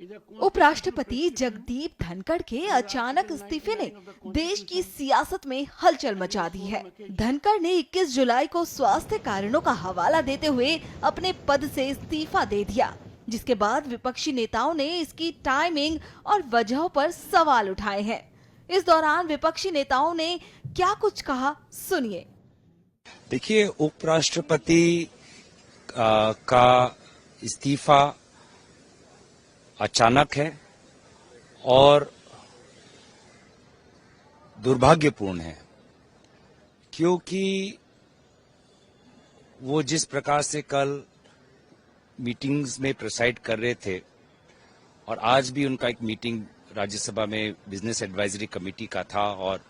उपराष्ट्रपति जगदीप धनखड़ के अचानक इस्तीफे ने देश की सियासत में हलचल मचा दी है। धनखड़ ने 21 जुलाई को स्वास्थ्य कारणों का हवाला देते हुए अपने पद से इस्तीफा दे दिया, जिसके बाद विपक्षी नेताओं ने इसकी टाइमिंग और वजहों पर सवाल उठाए हैं। इस दौरान विपक्षी नेताओं ने क्या कुछ कहा, सुनिए। देखिए, उपराष्ट्रपति का इस्तीफा अचानक है और दुर्भाग्यपूर्ण है, क्योंकि वो जिस प्रकार से कल मीटिंग्स में प्रिसाइड कर रहे थे और आज भी उनका एक मीटिंग राज्यसभा में बिजनेस एडवाइजरी कमेटी का था और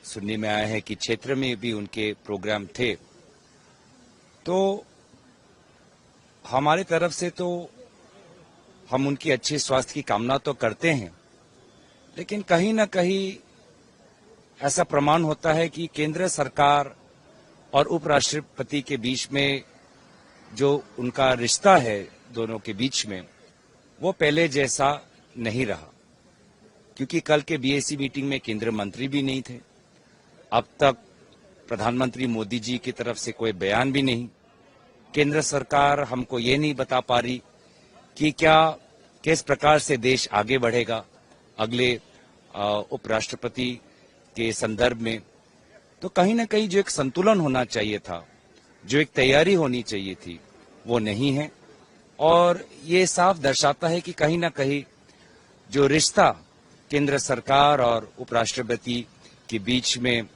सुनने में आया है कि क्षेत्र में भी उनके प्रोग्राम थे, तो हमारे तरफ से तो हम उनकी अच्छे स्वास्थ्य की कामना तो करते हैं, लेकिन कहीं न कहीं ऐसा प्रमाण होता है कि केंद्र सरकार और उपराष्ट्रपति के बीच में जो उनका रिश्ता है दोनों के बीच में, वो पहले जैसा नहीं रहा। क्योंकि कल के बीएसी मीटिंग में केंद्रीय मंत्री भी नहीं थे, अब तक प्रधानमंत्री मोदी जी की तरफ से कोई बयान भी नहीं। केंद्र सरकार हमको ये नहीं बता पा रही कि किस प्रकार से देश आगे बढ़ेगा अगले उपराष्ट्रपति के संदर्भ में। तो कहीं ना कहीं जो एक संतुलन होना चाहिए था, जो एक तैयारी होनी चाहिए थी, वो नहीं है। और ये साफ दर्शाता है कि कहीं ना कहीं जो रिश्ता केंद्र सरकार और उपराष्ट्रपति के बीच में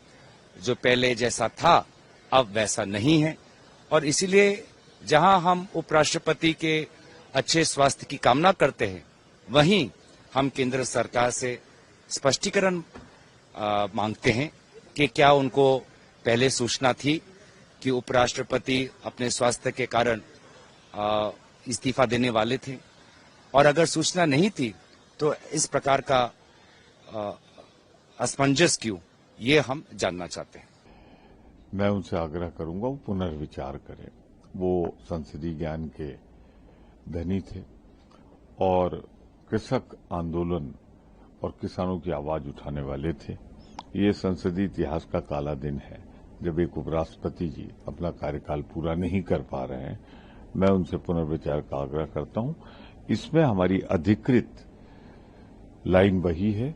जो पहले जैसा था, अब वैसा नहीं है। और इसीलिए जहां हम उपराष्ट्रपति के अच्छे स्वास्थ्य की कामना करते हैं, वहीं हम केंद्र सरकार से स्पष्टीकरण मांगते हैं कि क्या उनको पहले सूचना थी कि उपराष्ट्रपति अपने स्वास्थ्य के कारण इस्तीफा देने वाले थे, और अगर सूचना नहीं थी तो इस प्रकार का असमंजस क्यों, ये हम जानना चाहते हैं। मैं उनसे आग्रह करूंगा वो पुनर्विचार करें। वो संसदीय ज्ञान के धनी थे और कृषक आंदोलन और किसानों की आवाज उठाने वाले थे। ये संसदीय इतिहास का काला दिन है जब एक उपराष्ट्रपति जी अपना कार्यकाल पूरा नहीं कर पा रहे हैं। मैं उनसे पुनर्विचार का आग्रह करता हूं। इसमें हमारी अधिकृत लाइन वही है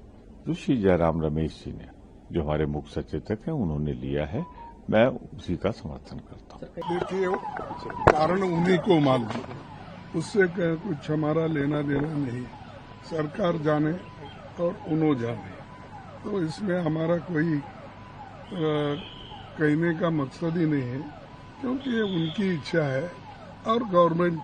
जो श्री जयराम रमेश जी ने, जो हमारे मुख्य सचेतक हैं, उन्होंने लिया है। मैं उसी का समर्थन करता हूं। देखिए, कारण उन्हीं को मालूम, उससे कुछ हमारा लेना देना नहीं। सरकार जाने और उन्हों जाने, तो इसमें हमारा कोई कहने का मकसद ही नहीं है, क्योंकि ये उनकी इच्छा है और गवर्नमेंट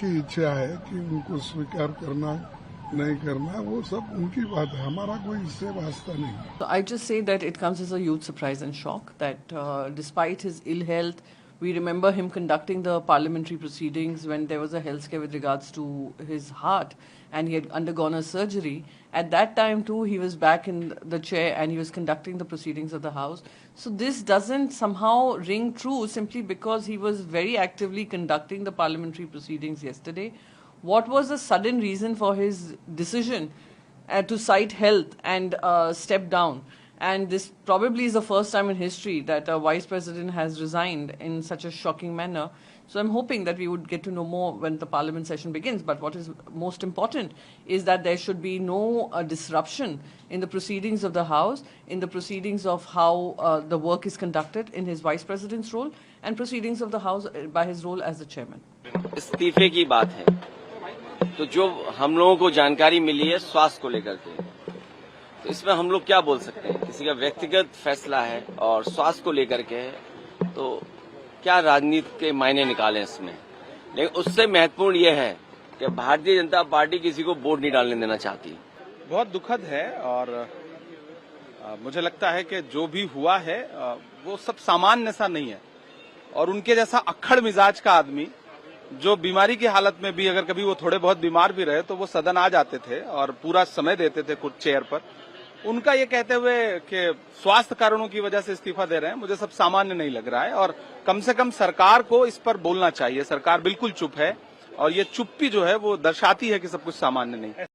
की इच्छा है कि उनको स्वीकार करना नहीं करना, वो सब उनकी बात है, हमारा कोई इससे वास्ता नहीं। So I just say that it comes as a huge surprise and shock that despite his ill health, we remember him conducting the parliamentary proceedings when there was a health scare with regards to his heart and he had undergone a surgery. At that time too, he was back in the chair and he was conducting the proceedings of the House. So this doesn't somehow ring true simply because he was very actively conducting the parliamentary proceedings yesterday. What was the sudden reason for his decision to cite health and step down? And this probably is the first time in history that a vice president has resigned in such a shocking manner. So I'm hoping that we would get to know more when the parliament session begins. But what is most important is that there should be no disruption in the proceedings of the House, in the proceedings of how the work is conducted in his vice president's role, and proceedings of the House by his role as the chairman. इस्तीफे की बात है, तो जो हम लोगों को जानकारी मिली है स्वास्थ्य को लेकर के, तो इसमें हम लोग क्या बोल सकते हैं? किसी का व्यक्तिगत फैसला है और स्वास्थ्य को लेकर के है, तो क्या राजनीति के मायने निकालें इसमें। लेकिन उससे महत्वपूर्ण यह है कि भारतीय जनता पार्टी किसी को वोट नहीं डालने देना चाहती। बहुत दुखद है और मुझे लगता है कि जो भी हुआ है वो सब सामान्य सा नहीं है, और उनके जैसा अक्खड़ मिजाज का आदमी जो बीमारी की हालत में भी अगर कभी वो थोड़े बहुत बीमार भी रहे तो वो सदन आ जाते थे और पूरा समय देते थे कुछ चेयर पर। उनका ये कहते हुए कि स्वास्थ्य कारणों की वजह से इस्तीफा दे रहे हैं, मुझे सब सामान्य नहीं लग रहा है। और कम से कम सरकार को इस पर बोलना चाहिए। सरकार बिल्कुल चुप है और ये चुप्पी जो है वो दर्शाती है कि सब कुछ सामान्य नहीं है।